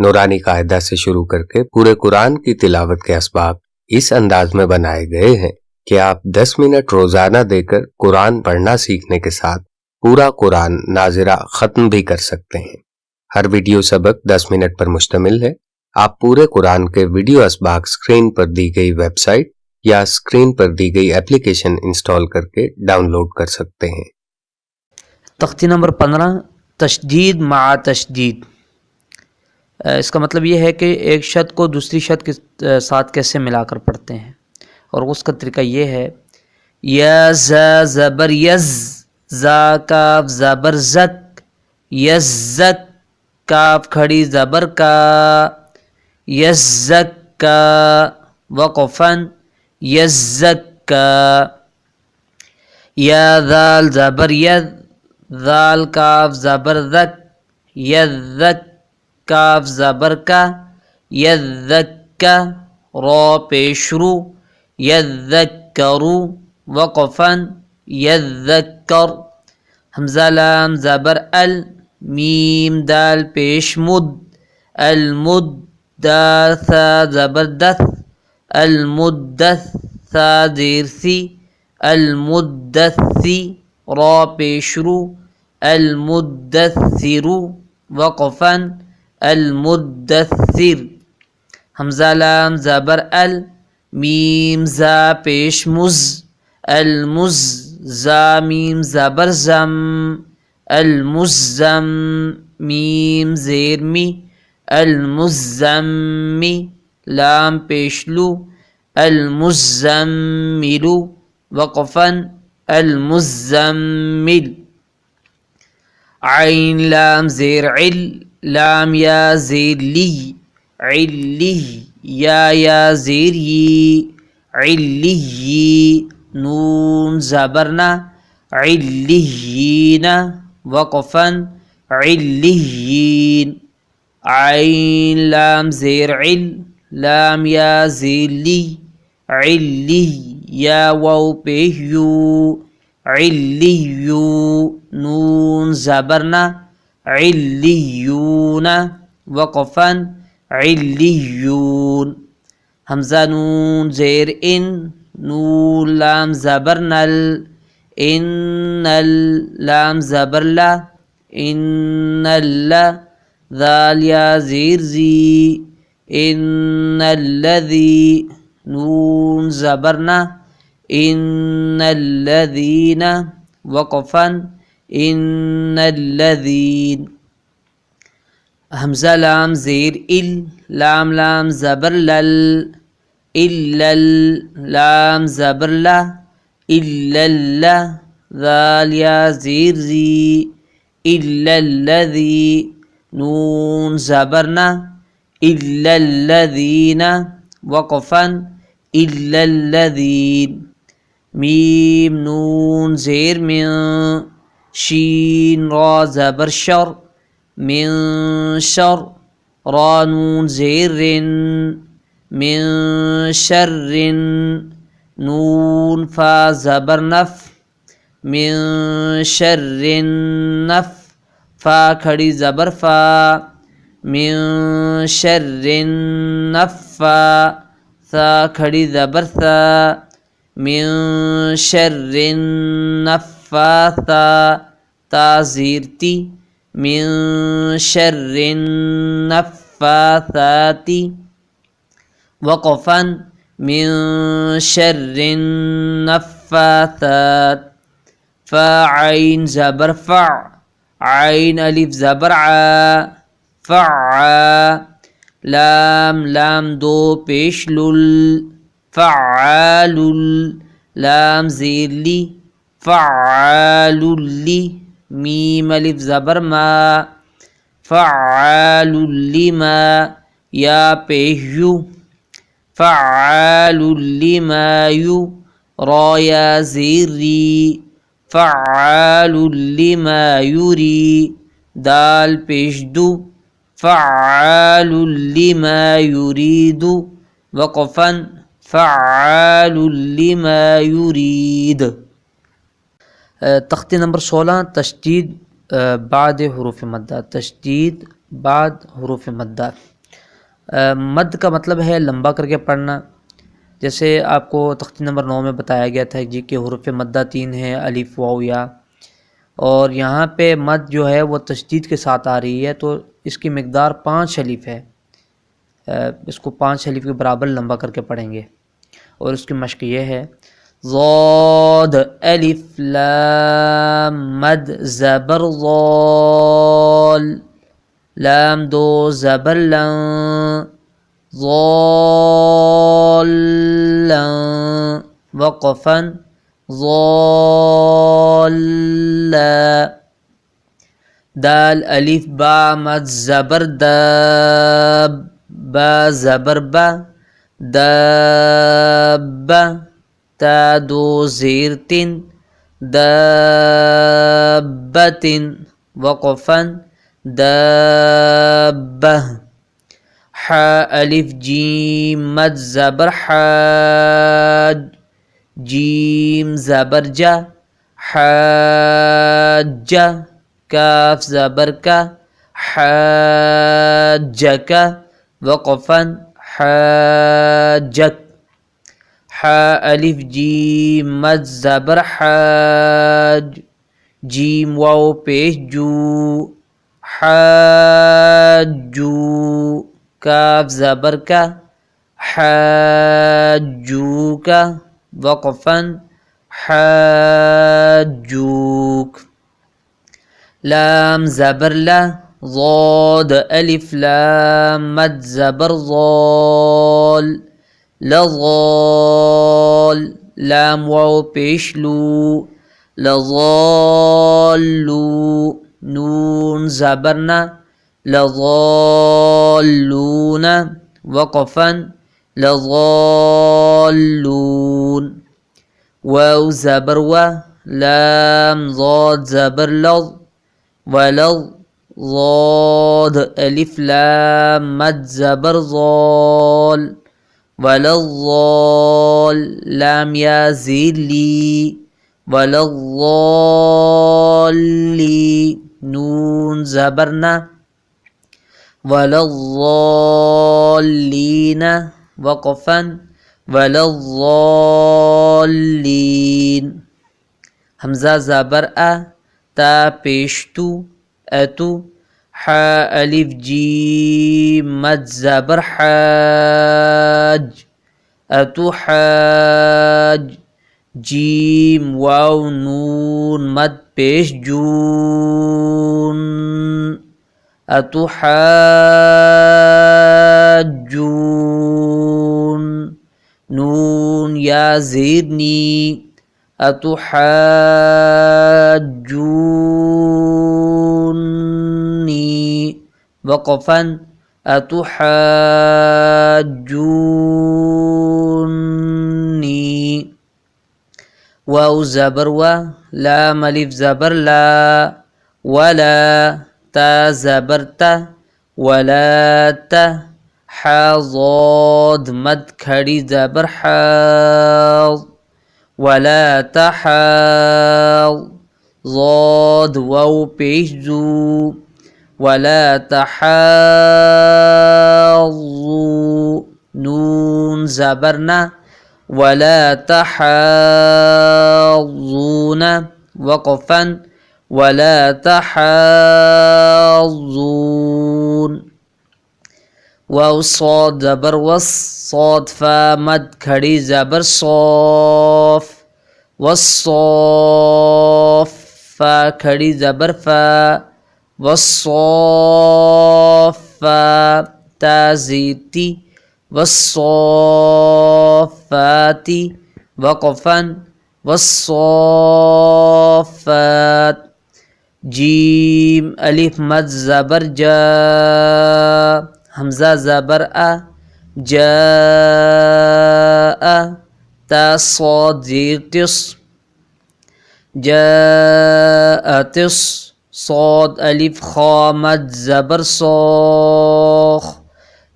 نورانی قاعدہ سے شروع کر کے پورے قرآن کی تلاوت کے اسباب اس انداز میں بنائے گئے ہیں کہ آپ 10 منٹ روزانہ دے کر قرآن پڑھنا سیکھنے کے ساتھ پورا قرآن ناظرہ ختم بھی کر سکتے ہیں۔ ہر ویڈیو سبق 10 منٹ پر مشتمل ہے۔ آپ پورے قرآن کے ویڈیو اسباق اسکرین پر دی گئی ویب سائٹ یا اسکرین پر دی گئی ایپلیکیشن انسٹال کر کے ڈاؤن لوڈ کر سکتے ہیں۔ تختی نمبر 15، تشدید مع تشدید۔ اس کا مطلب یہ ہے کہ ایک شد کو دوسری شد کے ساتھ کیسے ملا کر پڑھتے ہیں، اور اس کا طریقہ یہ ہے: یا ز زبر یز، زا کاف زبر زک، یزک کاف کھڑی زبر کا، یزک کا وقفن، یزک کا۔ یا ذال زبر ید، ذال کاف زبر ذک، یذک کاف زبر کا، یذکا را پیش رو، یذکرو وقفن، یذکر۔ حمزہ لام زبر ال، میم دال پیش مد، المد، دال ثا زبر دث، المدث، ثا زیر سی، المدثی را پیش رو، المدثرو وقفن، المدثر۔ حمزہ لام زبر ال، میم زا پیش مز، المز، زا میم زبر زم، المزم، میم زیر می، المزمی، لام پیش لو، المزملو وقفن، المزمل۔ عین لام زیر عل، لام یا زیر لی، علی، یا زیر یی، علی، نون زبرنا، علیین وقفن، علیین۔ عین لام زیر عل، لام یا زیر لی، علی، یا واو پیش یو، علیو، نون زبرنا، علیون وقفن، علیون۔ حمزہ نون زیر ان، نون لام زبر نل، ان لام زبر لا، ان لا، ذال یا زیر زی، ان الذی، نون زبرنا، ان الذین وقفن، ان الذین۔ حمزہ لام زیر ال، لام لام زبر لل، الل، لام زبر لا، الا، ذال یا زیر زی، الا الذی، نون زبرنا، الا الذین وقفن، الا الذین۔ میم نون زیر من، شین را زبر شر، من شر، را نون زیر رن، من شر، نون فا زبر نف، من شر نف، فا کھڑی زبر فا، من شر نفا، ثا کھڑی زبر ثا، من شر نفاثا، تا زیر تی، من شر النفاثات وقفا، من شر النفاثات۔ فا عین زبر فع، عین الف زبر ع، فعا۔ لام لام دو پیش لل، فعال، لام زیر لی، فعال لی، میم الف زبر ما، فعال لما، یا پیش یو، فعال لما یو، را یا زیر ری، فعال لما یوری، دال پیش دو، فعال لما یرید وقفا، فعال لما یرید۔ تختی نمبر 16، تشدید بعد حروف مدہ، تشدید بعد حروف مدہ۔ مد کا مطلب ہے لمبا کر کے پڑھنا، جیسے آپ کو تختی نمبر 9 میں بتایا گیا تھا جی کہ حروف مدہ 3 ہیں، الف واو یا، اور یہاں پہ مد جو ہے وہ تشدید کے ساتھ آ رہی ہے، تو اس کی مقدار 5 الف ہے، اس کو 5 الف کے برابر لمبا کر کے پڑھیں گے، اور اس کی مشق یہ ہے ضاد الف لام مد زبر ضال، لام دو زبر لن، ضالا وقفا ضالا، دال الف با مد زبر داب، با زبر با، داب، تا دو زیر تن، دابت وقفا دابہ، ح الف جیم مد زبر حاج، جیم زبر جا، حاج، کاف زبر کا، حاجک وقفا حاجک، ح الف جیم مد زبر حاج، جیم واو پیش جو، حاجو، کاف زبر کا، حاجوک وقفا حاجوک، لام زبر لا، ضاد الف لام مد زبر ضال، لضال، لام واو پیش لو، لضالو، نون زبرنا، لضالون وقفا لضالون، واو زبر و، لام ضاد زبر لظ، ولظ، ضاد الف لام مد زبر ضال، ولضال، لام یا زیر لی، ولضالی، نون زبرنا، ولضالین وقفا ولضالین، حمزہ زبر ا، تا پیشتو، اتو، ح الف جیم مد زبر حاج، اتو حاج، جیم واو نون مد پیش جون، اتو حاجون، نون یا زیر نی، اتو حاجونی وقفا اتو حاجونی، واو زبر و، لام الف زبر لا، ولا، تا زبر تا، ولا تا، ح ضاد مد کھڑی زبر حاض، ولا تحاض، ضاد واو پیش زو، ولا تحاضو، نون زبرنا، ولا تحاضون وقفا ولا تحاضون، واو صاد زبر وص، صاد فا مد کھڑی زبر صوف، والصوف، فا کھڑی زبر فا، والصوفا، تا زیتی، والصوفات وقفا والصوفات، جیم الف مد زبر جا، حمزہ زبر ا، جاء، تا صاد زیر تس، جاءتس، صاد الف خا مد زبر صوخ،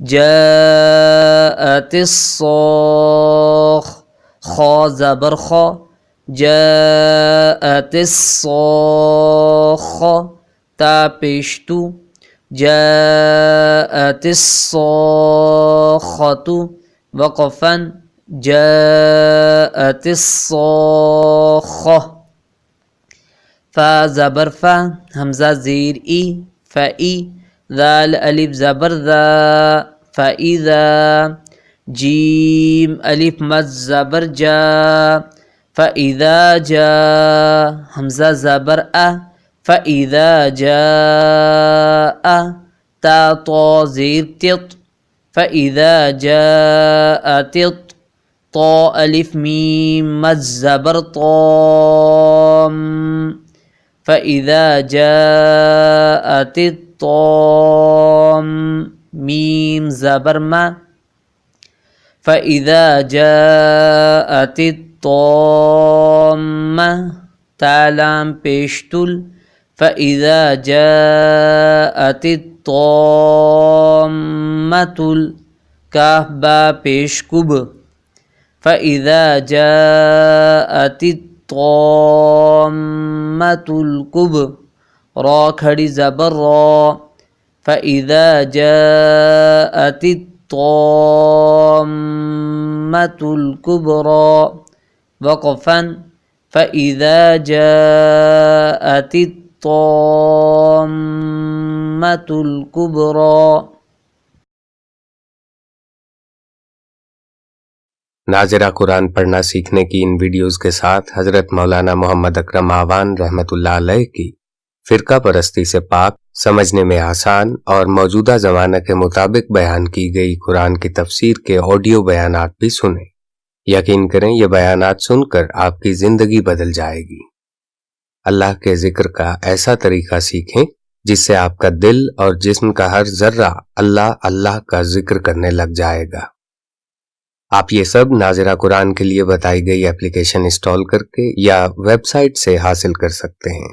جاءت الصاخ، خا زبر خا، جاءت الصاخ، تا پیشتو، جاءت الصاخة وقفا جاءت الصاخة فا زبر فا حمزہ زیر ای فئی ذال الف زبر ذا فإذا جیم الف مد زبر جا فإذا جا حمزہ زبر ا فإذا جاء تا طا زیر تط فإذا جاءت طا الف میم مد زبر طام فإذا جاءت الطام میم زبر ما فإذا جاءت الطامة تالام پیشتل فإذا جاءت الطامة الكاف با پیشکب فإذا جاءت الطامة الكبرى را کھڑی زبر را فإذا جاءت الطامة الكبرى وقفا فإذا جاءت الطامة الكبرى. ناظرہ قرآن پڑھنا سیکھنے کی ان ویڈیوز کے ساتھ حضرت مولانا محمد اکرم آوان رحمۃ اللہ علیہ کی فرقہ پرستی سے پاک، سمجھنے میں آسان اور موجودہ زمانہ کے مطابق بیان کی گئی قرآن کی تفسیر کے آڈیو بیانات بھی سنیں۔ یقین کریں یہ بیانات سن کر آپ کی زندگی بدل جائے گی۔ اللہ کے ذکر کا ایسا طریقہ سیکھیں جس سے آپ کا دل اور جسم کا ہر ذرہ اللہ اللہ کا ذکر کرنے لگ جائے گا۔ آپ یہ سب ناظرہ قرآن کے لیے بتائی گئی اپلیکیشن انسٹال کر کے یا ویب سائٹ سے حاصل کر سکتے ہیں۔